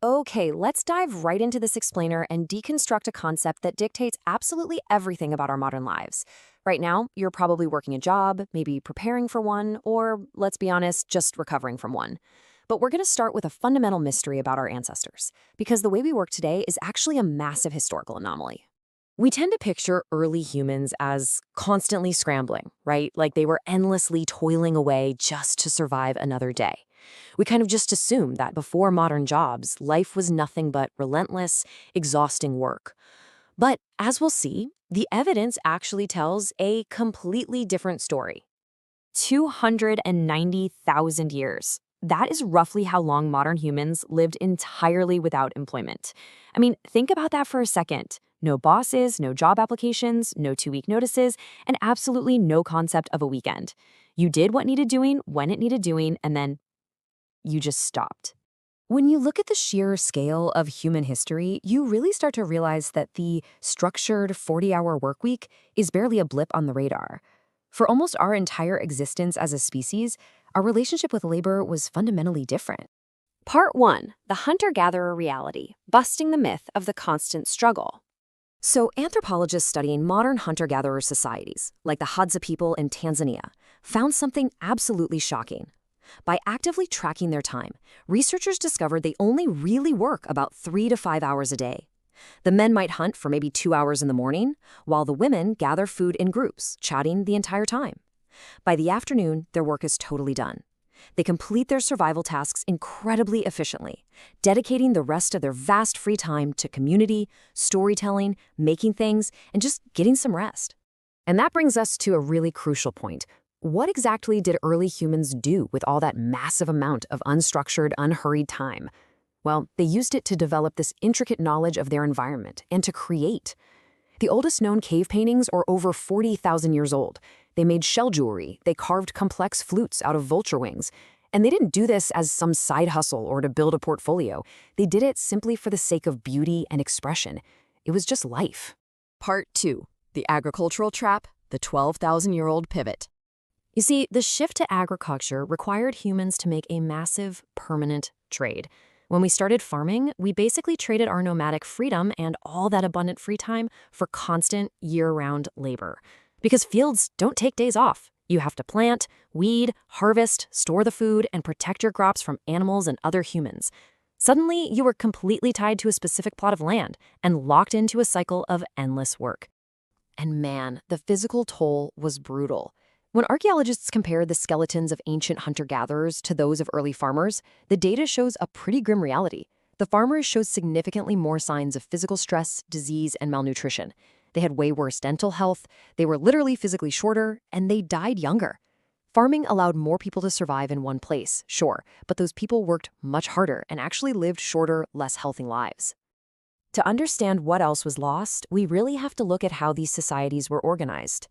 Okay, let's dive right into this explainer and deconstruct a concept that dictates absolutely everything about our modern lives. Right now, you're probably working a job, maybe preparing for one, or, let's be honest, just recovering from one. But we're going to start with a fundamental mystery about our ancestors, because the way we work today is actually a massive historical anomaly. We tend to picture early humans as constantly scrambling, right? Like they were endlessly toiling away just to survive another day. We kind of just assume that before modern jobs, life was nothing but relentless, exhausting work. But as we'll see, the evidence actually tells a completely different story. 290,000 years. That is roughly how long modern humans lived entirely without employment. I mean, think about that for a second. No bosses, no job applications, no 2-week notices, and absolutely no concept of a weekend. You did what needed doing when it needed doing, and then you just stopped. When you look at the sheer scale of human history, you really start to realize that the structured 40-hour workweek is barely a blip on the radar. For almost our entire existence as a species, our relationship with labor was fundamentally different. Part 1. The Hunter-Gatherer Reality, Busting the Myth of the Constant Struggle. So anthropologists studying modern hunter-gatherer societies, like the Hadza people in Tanzania, found something absolutely shocking. By actively tracking their time, researchers discovered they only really work about 3 to 5 hours a day. The men might hunt for maybe 2 hours in the morning, while the women gather food in groups, chatting the entire time. By the afternoon, their work is totally done. They complete their survival tasks incredibly efficiently, dedicating the rest of their vast free time to community, storytelling, making things, and just getting some rest. And that brings us to a really crucial point. What exactly did early humans do with all that massive amount of unstructured, unhurried time? Well, they used it to develop this intricate knowledge of their environment and to create. The oldest known cave paintings are over 40,000 years old. They made shell jewelry, they carved complex flutes out of vulture wings. And they didn't do this as some side hustle or to build a portfolio. They did it simply for the sake of beauty and expression. It was just life. Part 2. The Agricultural Trap, the 12,000-year-old Pivot. You see, the shift to agriculture required humans to make a massive, permanent trade. When we started farming, we basically traded our nomadic freedom and all that abundant free time for constant, year-round labor. Because fields don't take days off. You have to plant, weed, harvest, store the food, and protect your crops from animals and other humans. Suddenly, you were completely tied to a specific plot of land and locked into a cycle of endless work. And man, the physical toll was brutal. When archaeologists compared the skeletons of ancient hunter-gatherers to those of early farmers, the data shows a pretty grim reality. The farmers showed significantly more signs of physical stress, disease, and malnutrition. They had way worse dental health, they were literally physically shorter, and they died younger. Farming allowed more people to survive in one place, sure, but those people worked much harder and actually lived shorter, less healthy lives. To understand what else was lost, we really have to look at how these societies were organized.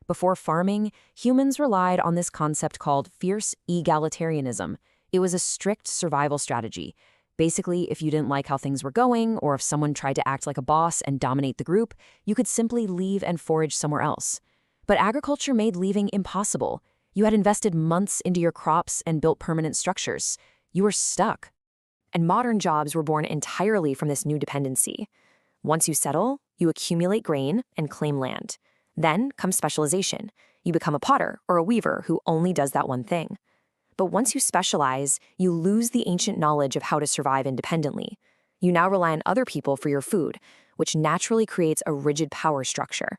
Before farming, humans relied on this concept called fierce egalitarianism. It was a strict survival strategy. Basically, if you didn't like how things were going, or if someone tried to act like a boss and dominate the group, you could simply leave and forage somewhere else. But agriculture made leaving impossible. You had invested months into your crops and built permanent structures. You were stuck. And modern jobs were born entirely from this new dependency. Once you settle, you accumulate grain and claim land. Then comes specialization. You become a potter or a weaver who only does that one thing. But once you specialize, you lose the ancient knowledge of how to survive independently. You now rely on other people for your food, which naturally creates a rigid power structure.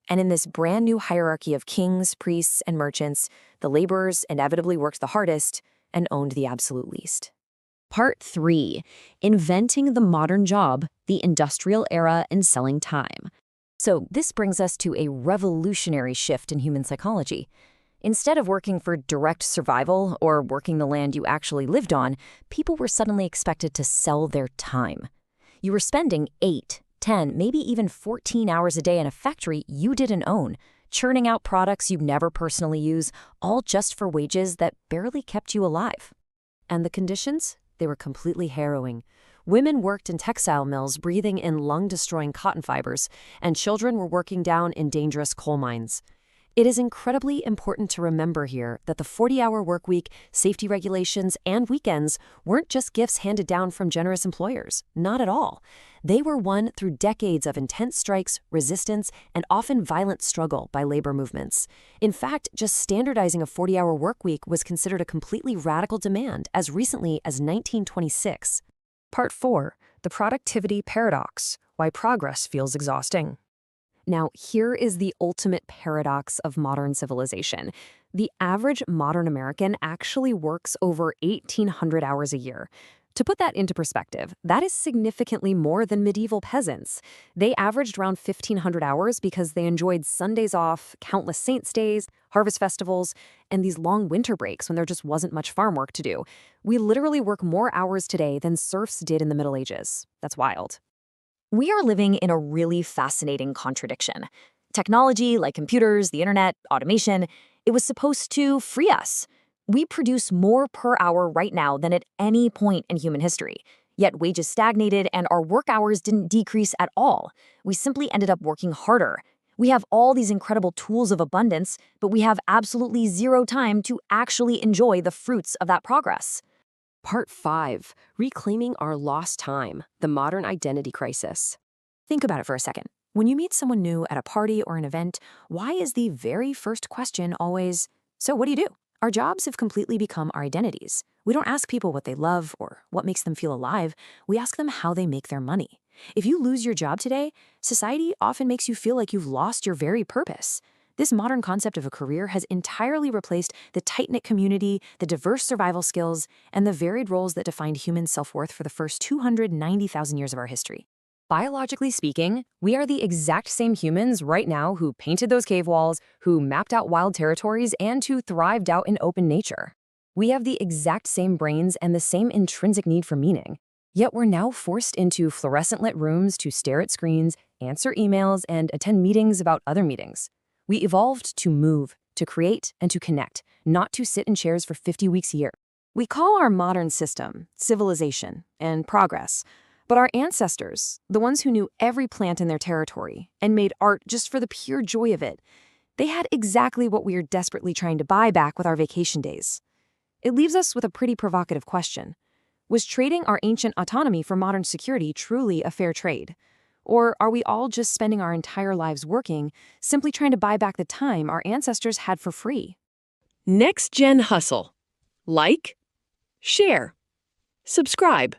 And in this brand new hierarchy of kings, priests, and merchants, the laborers inevitably worked the hardest and owned the absolute least. Part 3. Inventing the modern job, the industrial era, and selling time. So this brings us to a revolutionary shift in human psychology. Instead of working for direct survival or working the land you actually lived on, people were suddenly expected to sell their time. You were spending 8, 10, maybe even 14 hours a day in a factory you didn't own, churning out products you'd never personally use, all just for wages that barely kept you alive. And the conditions? They were completely harrowing. Women worked in textile mills breathing in lung-destroying cotton fibers, and children were working down in dangerous coal mines. It is incredibly important to remember here that the 40-hour workweek, safety regulations, and weekends weren't just gifts handed down from generous employers. Not at all. They were won through decades of intense strikes, resistance, and often violent struggle by labor movements. In fact, just standardizing a 40-hour workweek was considered a completely radical demand as recently as 1926. Part 4. The Productivity Paradox: Why Progress Feels Exhausting. Now, here is the ultimate paradox of modern civilization. The average modern American actually works over 1,800 hours a year. To put that into perspective, that is significantly more than medieval peasants. They averaged around 1,500 hours because they enjoyed Sundays off, countless saints' days, harvest festivals, and these long winter breaks when there just wasn't much farm work to do. We literally work more hours today than serfs did in the Middle Ages. That's wild. We are living in a really fascinating contradiction. Technology, like computers, the internet, automation, it was supposed to free us. We produce more per hour right now than at any point in human history. Yet wages stagnated and our work hours didn't decrease at all. We simply ended up working harder. We have all these incredible tools of abundance, but we have absolutely zero time to actually enjoy the fruits of that progress. Part 5. Reclaiming Our Lost Time, the Modern Identity Crisis. Think about it for a second. When you meet someone new at a party or an event, why is the very first question always, "So what do you do?" Our jobs have completely become our identities. We don't ask people what they love or what makes them feel alive. We ask them how they make their money. If you lose your job today, society often makes you feel like you've lost your very purpose. This modern concept of a career has entirely replaced the tight-knit community, the diverse survival skills, and the varied roles that defined human self-worth for the first 290,000 years of our history. Biologically speaking, we are the exact same humans right now who painted those cave walls, who mapped out wild territories, and who thrived out in open nature. We have the exact same brains and the same intrinsic need for meaning. Yet we're now forced into fluorescent-lit rooms to stare at screens, answer emails, and attend meetings about other meetings. We evolved to move, to create, and to connect, not to sit in chairs for 50 weeks a year. We call our modern system civilization and progress, but our ancestors, the ones who knew every plant in their territory and made art just for the pure joy of it, they had exactly what we are desperately trying to buy back with our vacation days. It leaves us with a pretty provocative question. Was trading our ancient autonomy for modern security truly a fair trade? Or are we all just spending our entire lives working, simply trying to buy back the time our ancestors had for free? NextGen Hustle. Like, share, subscribe.